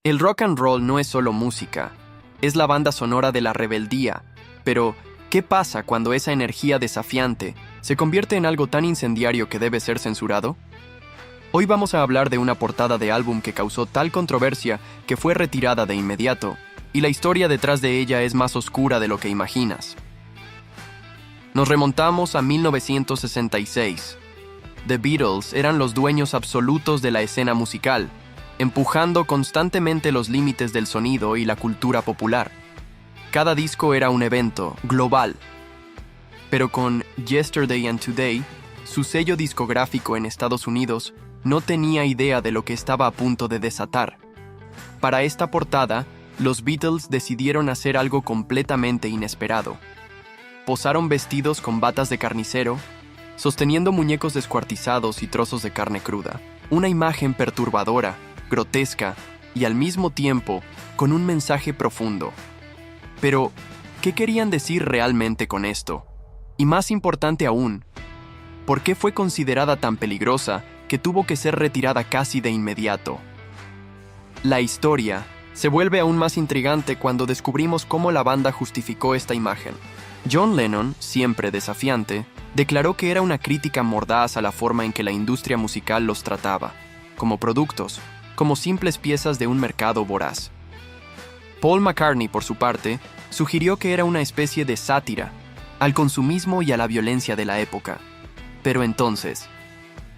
El rock and roll no es solo música, es la banda sonora de la rebeldía. Pero, ¿qué pasa cuando esa energía desafiante se convierte en algo tan incendiario que debe ser censurado? Hoy vamos a hablar de una portada de álbum que causó tal controversia que fue retirada de inmediato, y la historia detrás de ella es más oscura de lo que imaginas. Nos remontamos a 1966. The Beatles eran los dueños absolutos de la escena musical, empujando constantemente los límites del sonido y la cultura popular. Cada disco era un evento global. Pero con Yesterday and Today, su sello discográfico en Estados Unidos no tenía idea de lo que estaba a punto de desatar. Para esta portada, los Beatles decidieron hacer algo completamente inesperado. Posaron vestidos con batas de carnicero, sosteniendo muñecos descuartizados y trozos de carne cruda. Una imagen perturbadora, grotesca y al mismo tiempo con un mensaje profundo. Pero, ¿qué querían decir realmente con esto? Y más importante aún, ¿por qué fue considerada tan peligrosa que tuvo que ser retirada casi de inmediato? La historia se vuelve aún más intrigante cuando descubrimos cómo la banda justificó esta imagen. John Lennon, siempre desafiante, declaró que era una crítica mordaz a la forma en que la industria musical los trataba, como productos, como simples piezas de un mercado voraz. Paul McCartney, por su parte, sugirió que era una especie de sátira al consumismo y a la violencia de la época. Pero entonces,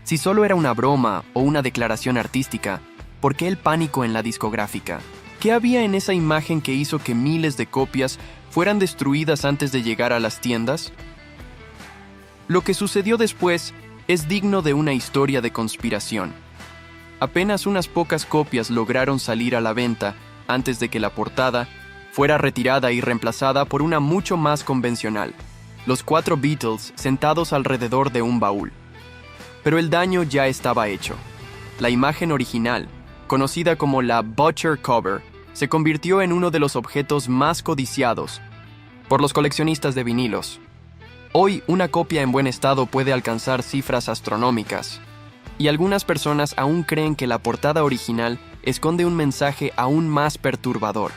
si solo era una broma o una declaración artística, ¿por qué el pánico en la discográfica? ¿Qué había en esa imagen que hizo que miles de copias fueran destruidas antes de llegar a las tiendas? Lo que sucedió después es digno de una historia de conspiración. Apenas unas pocas copias lograron salir a la venta antes de que la portada fuera retirada y reemplazada por una mucho más convencional. Los 4 Beatles sentados alrededor de un baúl. Pero el daño ya estaba hecho. La imagen original, conocida como la Butcher Cover, se convirtió en uno de los objetos más codiciados por los coleccionistas de vinilos. Hoy, una copia en buen estado puede alcanzar cifras astronómicas, y algunas personas aún creen que la portada original esconde un mensaje aún más perturbador.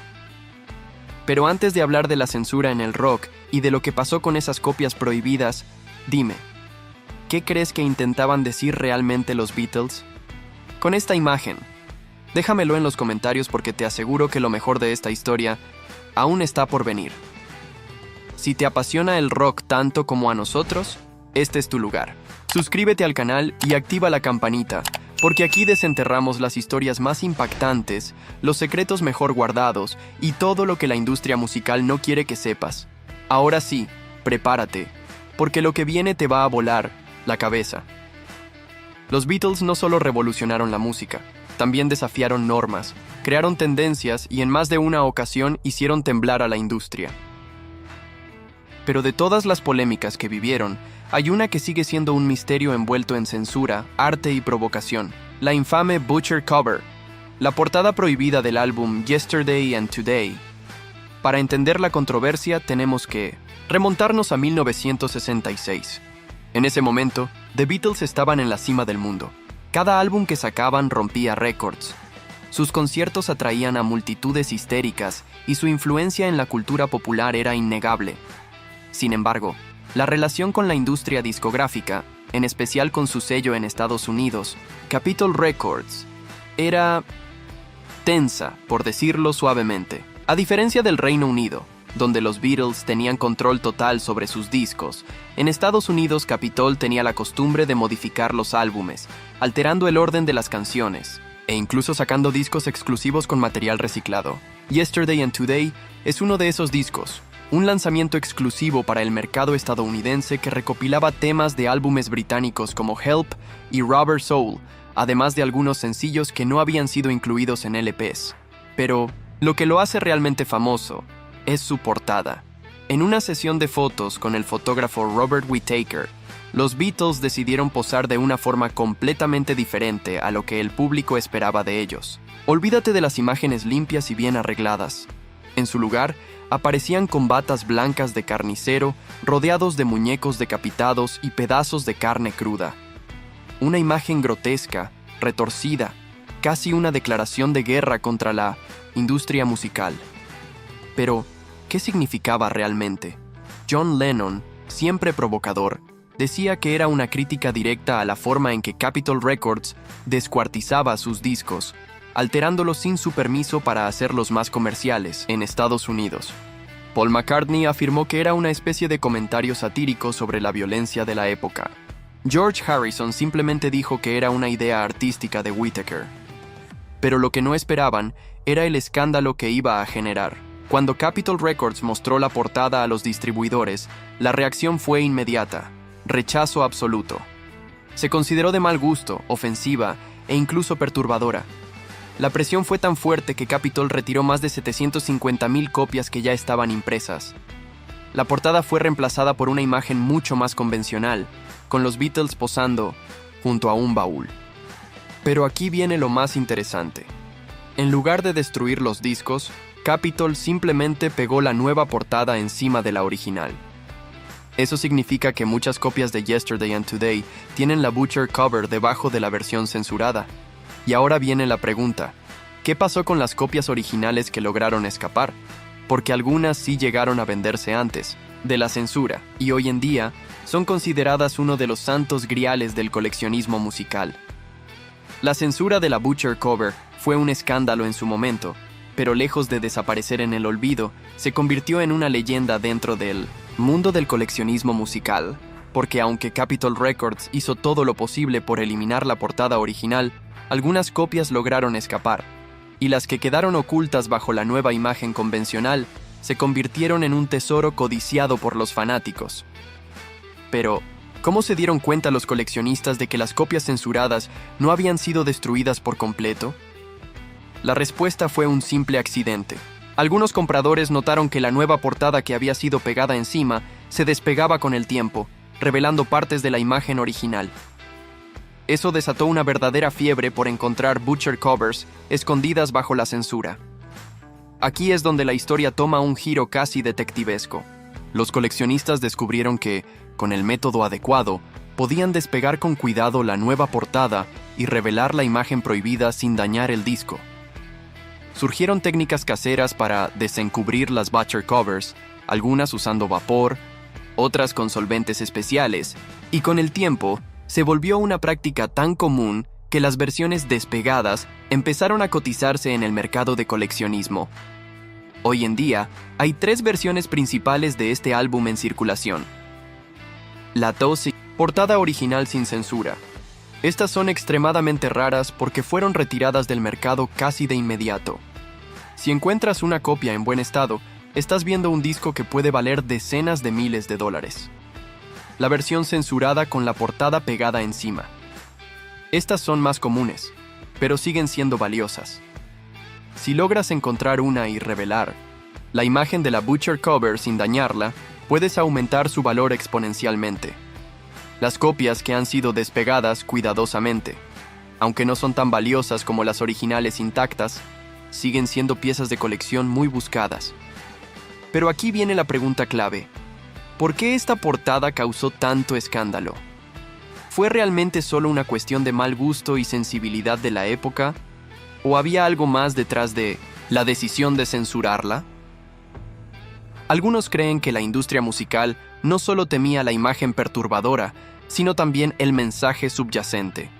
Pero antes de hablar de la censura en el rock y de lo que pasó con esas copias prohibidas, dime, ¿qué crees que intentaban decir realmente los Beatles con esta imagen? Déjamelo en los comentarios porque te aseguro que lo mejor de esta historia aún está por venir. Si te apasiona el rock tanto como a nosotros, este es tu lugar. Suscríbete al canal y activa la campanita, porque aquí desenterramos las historias más impactantes, los secretos mejor guardados y todo lo que la industria musical no quiere que sepas. Ahora sí, prepárate, porque lo que viene te va a volar la cabeza. Los Beatles no solo revolucionaron la música, también desafiaron normas, crearon tendencias y en más de una ocasión hicieron temblar a la industria. Pero de todas las polémicas que vivieron, hay una que sigue siendo un misterio envuelto en censura, arte y provocación: la infame Butcher Cover, la portada prohibida del álbum Yesterday and Today. Para entender la controversia tenemos que remontarnos a 1966. En ese momento, The Beatles estaban en la cima del mundo. Cada álbum que sacaban rompía récords. Sus conciertos atraían a multitudes histéricas y su influencia en la cultura popular era innegable. Sin embargo, la relación con la industria discográfica, en especial con su sello en Estados Unidos, Capitol Records, era tensa, por decirlo suavemente. A diferencia del Reino Unido, donde los Beatles tenían control total sobre sus discos, en Estados Unidos Capitol tenía la costumbre de modificar los álbumes, alterando el orden de las canciones, e incluso sacando discos exclusivos con material reciclado. Yesterday and Today es uno de esos discos, un lanzamiento exclusivo para el mercado estadounidense que recopilaba temas de álbumes británicos como Help y Rubber Soul, además de algunos sencillos que no habían sido incluidos en LPs. Pero lo que lo hace realmente famoso es su portada. En una sesión de fotos con el fotógrafo Robert Whittaker, los Beatles decidieron posar de una forma completamente diferente a lo que el público esperaba de ellos. Olvídate de las imágenes limpias y bien arregladas. En su lugar, aparecían con batas blancas de carnicero, rodeados de muñecos decapitados y pedazos de carne cruda. Una imagen grotesca, retorcida, casi una declaración de guerra contra la industria musical. Pero, ¿qué significaba realmente? John Lennon, siempre provocador, decía que era una crítica directa a la forma en que Capitol Records descuartizaba sus discos, alterándolos sin su permiso para hacerlos más comerciales en Estados Unidos. Paul McCartney afirmó que era una especie de comentario satírico sobre la violencia de la época. George Harrison simplemente dijo que era una idea artística de Whittaker. Pero lo que no esperaban era el escándalo que iba a generar. Cuando Capitol Records mostró la portada a los distribuidores, la reacción fue inmediata: rechazo absoluto. Se consideró de mal gusto, ofensiva e incluso perturbadora. La presión fue tan fuerte que Capitol retiró más de 750,000 copias que ya estaban impresas. La portada fue reemplazada por una imagen mucho más convencional, con los Beatles posando junto a un baúl. Pero aquí viene lo más interesante. En lugar de destruir los discos, Capitol simplemente pegó la nueva portada encima de la original. Eso significa que muchas copias de Yesterday and Today tienen la Butcher cover debajo de la versión censurada. Y ahora viene la pregunta: ¿qué pasó con las copias originales que lograron escapar? Porque algunas sí llegaron a venderse antes de la censura, y hoy en día son consideradas uno de los santos griales del coleccionismo musical. La censura de la Butcher cover fue un escándalo en su momento, pero lejos de desaparecer en el olvido, se convirtió en una leyenda dentro del mundo del coleccionismo musical, porque aunque Capitol Records hizo todo lo posible por eliminar la portada original, algunas copias lograron escapar, y las que quedaron ocultas bajo la nueva imagen convencional se convirtieron en un tesoro codiciado por los fanáticos. Pero, ¿cómo se dieron cuenta los coleccionistas de que las copias censuradas no habían sido destruidas por completo? La respuesta fue un simple accidente. Algunos compradores notaron que la nueva portada que había sido pegada encima se despegaba con el tiempo, revelando partes de la imagen original. Eso desató una verdadera fiebre por encontrar Butcher covers escondidas bajo la censura. Aquí es donde la historia toma un giro casi detectivesco. Los coleccionistas descubrieron que, con el método adecuado, podían despegar con cuidado la nueva portada y revelar la imagen prohibida sin dañar el disco. Surgieron técnicas caseras para desencubrir las Butcher covers, algunas usando vapor, otras con solventes especiales, y con el tiempo se volvió una práctica tan común que las versiones despegadas empezaron a cotizarse en el mercado de coleccionismo. Hoy en día, hay 3 versiones principales de este álbum en circulación. La Tosi, portada original sin censura. Estas son extremadamente raras porque fueron retiradas del mercado casi de inmediato. Si encuentras una copia en buen estado, estás viendo un disco que puede valer decenas de miles de dólares. La versión censurada con la portada pegada encima. Estas son más comunes, pero siguen siendo valiosas. Si logras encontrar una y revelar la imagen de la Butcher cover sin dañarla, puedes aumentar su valor exponencialmente. Las copias que han sido despegadas cuidadosamente, aunque no son tan valiosas como las originales intactas, siguen siendo piezas de colección muy buscadas. Pero aquí viene la pregunta clave: ¿por qué esta portada causó tanto escándalo? ¿Fue realmente solo una cuestión de mal gusto y sensibilidad de la época? ¿O había algo más detrás de la decisión de censurarla? Algunos creen que la industria musical no solo temía la imagen perturbadora, sino también el mensaje subyacente.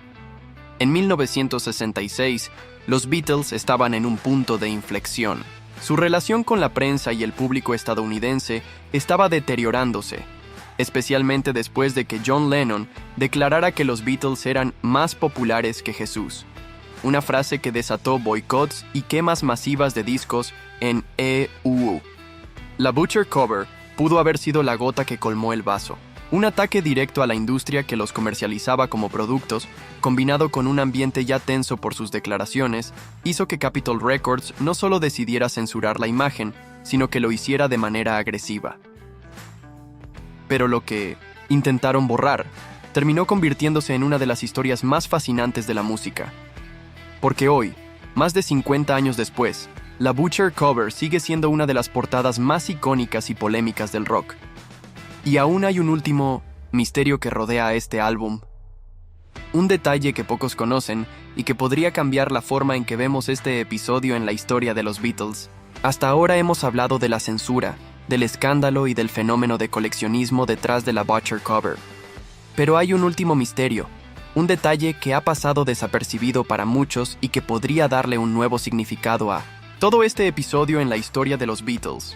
En 1966, los Beatles estaban en un punto de inflexión. Su relación con la prensa y el público estadounidense estaba deteriorándose, especialmente después de que John Lennon declarara que los Beatles eran más populares que Jesús, una frase que desató boicots y quemas masivas de discos en EU. La Butcher cover pudo haber sido la gota que colmó el vaso. Un ataque directo a la industria que los comercializaba como productos, combinado con un ambiente ya tenso por sus declaraciones, hizo que Capitol Records no solo decidiera censurar la imagen, sino que lo hiciera de manera agresiva. Pero lo que intentaron borrar terminó convirtiéndose en una de las historias más fascinantes de la música. Porque hoy, más de 50 años después, la Butcher cover sigue siendo una de las portadas más icónicas y polémicas del rock. Y aún hay un último misterio que rodea a este álbum. Un detalle que pocos conocen y que podría cambiar la forma en que vemos este episodio en la historia de los Beatles. Hasta ahora hemos hablado de la censura, del escándalo y del fenómeno de coleccionismo detrás de la Butcher cover. Pero hay un último misterio, un detalle que ha pasado desapercibido para muchos y que podría darle un nuevo significado a todo este episodio en la historia de los Beatles.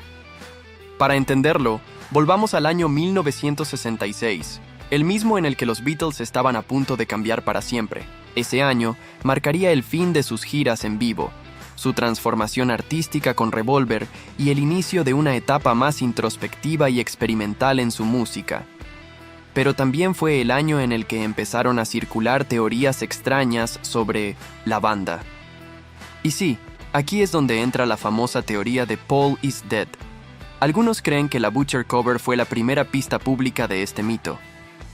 Para entenderlo, volvamos al año 1966, el mismo en el que los Beatles estaban a punto de cambiar para siempre. Ese año marcaría el fin de sus giras en vivo, su transformación artística con Revolver y el inicio de una etapa más introspectiva y experimental en su música. Pero también fue el año en el que empezaron a circular teorías extrañas sobre la banda. Y sí, aquí es donde entra la famosa teoría de Paul is Dead. Algunos creen que la Butcher cover fue la primera pista pública de este mito.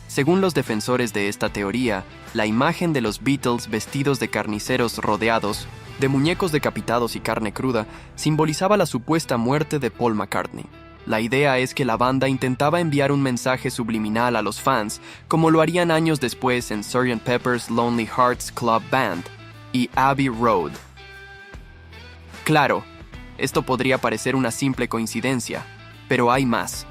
Según los defensores de esta teoría, la imagen de los Beatles vestidos de carniceros rodeados, de muñecos decapitados y carne cruda, simbolizaba la supuesta muerte de Paul McCartney. La idea es que la banda intentaba enviar un mensaje subliminal a los fans, como lo harían años después en Sgt. Pepper's Lonely Hearts Club Band y Abbey Road. Claro, esto podría parecer una simple coincidencia, pero hay más.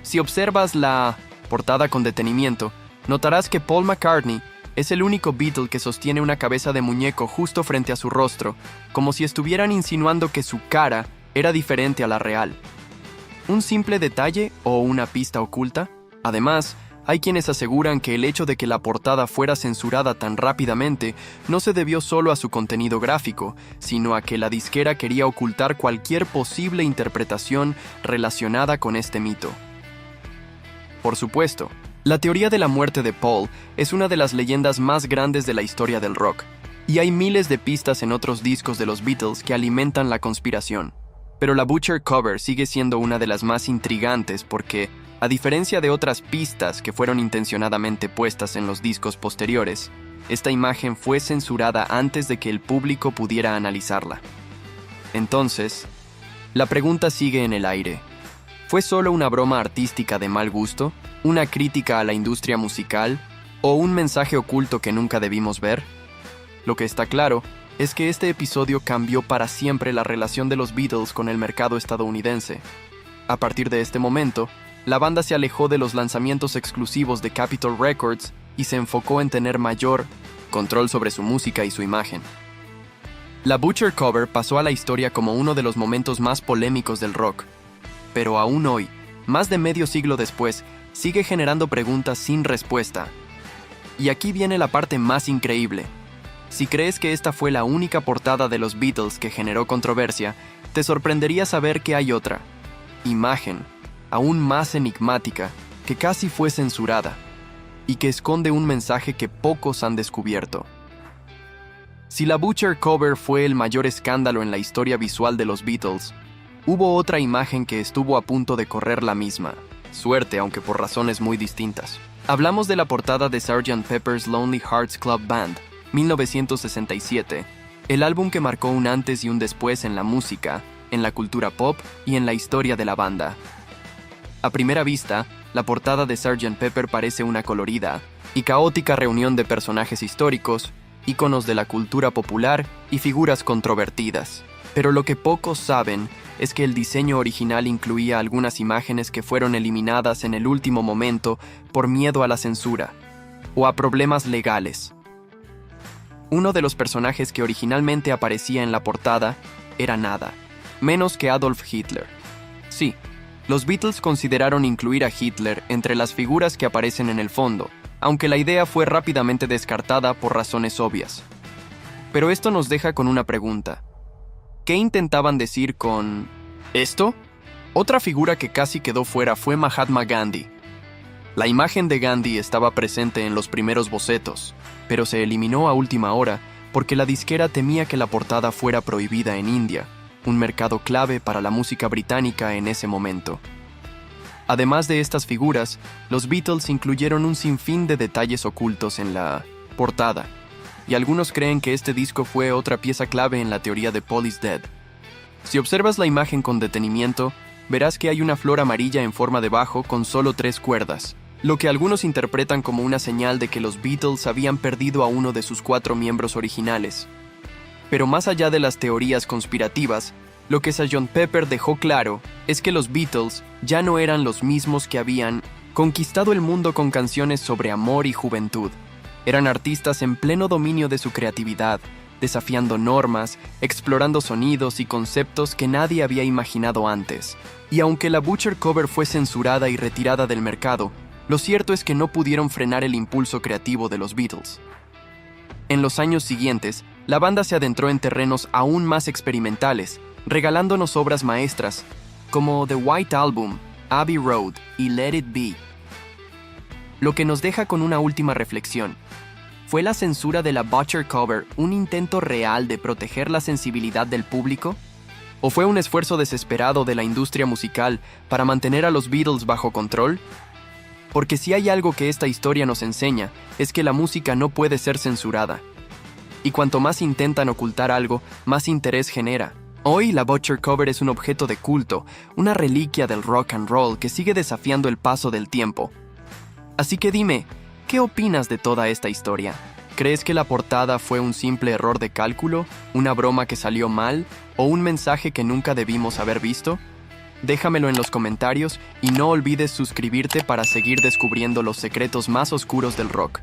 Si observas la portada con detenimiento, notarás que Paul McCartney es el único Beatle que sostiene una cabeza de muñeco justo frente a su rostro, como si estuvieran insinuando que su cara era diferente a la real. ¿Un simple detalle o una pista oculta? Además, hay quienes aseguran que el hecho de que la portada fuera censurada tan rápidamente no se debió solo a su contenido gráfico, sino a que la disquera quería ocultar cualquier posible interpretación relacionada con este mito. Por supuesto, la teoría de la muerte de Paul es una de las leyendas más grandes de la historia del rock, y hay miles de pistas en otros discos de los Beatles que alimentan la conspiración. Pero la Butcher cover sigue siendo una de las más intrigantes porque, a diferencia de otras pistas que fueron intencionadamente puestas en los discos posteriores, esta imagen fue censurada antes de que el público pudiera analizarla. Entonces, la pregunta sigue en el aire. ¿Fue solo una broma artística de mal gusto? ¿Una crítica a la industria musical? ¿O un mensaje oculto que nunca debimos ver? Lo que está claro es que este episodio cambió para siempre la relación de los Beatles con el mercado estadounidense. A partir de este momento, la banda se alejó de los lanzamientos exclusivos de Capitol Records y se enfocó en tener mayor control sobre su música y su imagen. La Butcher cover pasó a la historia como uno de los momentos más polémicos del rock. Pero aún hoy, más de medio siglo después, sigue generando preguntas sin respuesta. Y aquí viene la parte más increíble. Si crees que esta fue la única portada de los Beatles que generó controversia, te sorprendería saber que hay otra imagen, aún más enigmática, que casi fue censurada, y que esconde un mensaje que pocos han descubierto. Si la Butcher cover fue el mayor escándalo en la historia visual de los Beatles, hubo otra imagen que estuvo a punto de correr la misma suerte, aunque por razones muy distintas. Hablamos de la portada de Sgt. Pepper's Lonely Hearts Club Band, 1967, el álbum que marcó un antes y un después en la música, en la cultura pop y en la historia de la banda. A primera vista, la portada de Sgt. Pepper parece una colorida y caótica reunión de personajes históricos, íconos de la cultura popular y figuras controvertidas. Pero lo que pocos saben es que el diseño original incluía algunas imágenes que fueron eliminadas en el último momento por miedo a la censura o a problemas legales. Uno de los personajes que originalmente aparecía en la portada era nada menos que Adolf Hitler. Sí, los Beatles consideraron incluir a Hitler entre las figuras que aparecen en el fondo, aunque la idea fue rápidamente descartada por razones obvias. Pero esto nos deja con una pregunta. ¿Qué intentaban decir con esto? Otra figura que casi quedó fuera fue Mahatma Gandhi. La imagen de Gandhi estaba presente en los primeros bocetos, pero se eliminó a última hora porque la disquera temía que la portada fuera prohibida en India, un mercado clave para la música británica en ese momento. Además de estas figuras, los Beatles incluyeron un sinfín de detalles ocultos en la portada, y algunos creen que este disco fue otra pieza clave en la teoría de Paul is Dead. Si observas la imagen con detenimiento, verás que hay una flor amarilla en forma de bajo con solo 3 cuerdas. lo que algunos interpretan como una señal de que los Beatles habían perdido a uno de sus 4 miembros originales. Pero más allá de las teorías conspirativas, lo que Sgt. Pepper dejó claro es que los Beatles ya no eran los mismos que habían conquistado el mundo con canciones sobre amor y juventud. Eran artistas en pleno dominio de su creatividad, desafiando normas, explorando sonidos y conceptos que nadie había imaginado antes. Y aunque la Butcher cover fue censurada y retirada del mercado, lo cierto es que no pudieron frenar el impulso creativo de los Beatles. En los años siguientes, la banda se adentró en terrenos aún más experimentales, regalándonos obras maestras como The White Album, Abbey Road y Let It Be. Lo que nos deja con una última reflexión. ¿Fue la censura de la Butcher cover un intento real de proteger la sensibilidad del público? ¿O fue un esfuerzo desesperado de la industria musical para mantener a los Beatles bajo control? Porque si hay algo que esta historia nos enseña, es que la música no puede ser censurada. Y cuanto más intentan ocultar algo, más interés genera. Hoy la Butcher cover es un objeto de culto, una reliquia del rock and roll que sigue desafiando el paso del tiempo. Así que dime, ¿qué opinas de toda esta historia? ¿Crees que la portada fue un simple error de cálculo, una broma que salió mal o un mensaje que nunca debimos haber visto? Déjamelo en los comentarios y no olvides suscribirte para seguir descubriendo los secretos más oscuros del rock.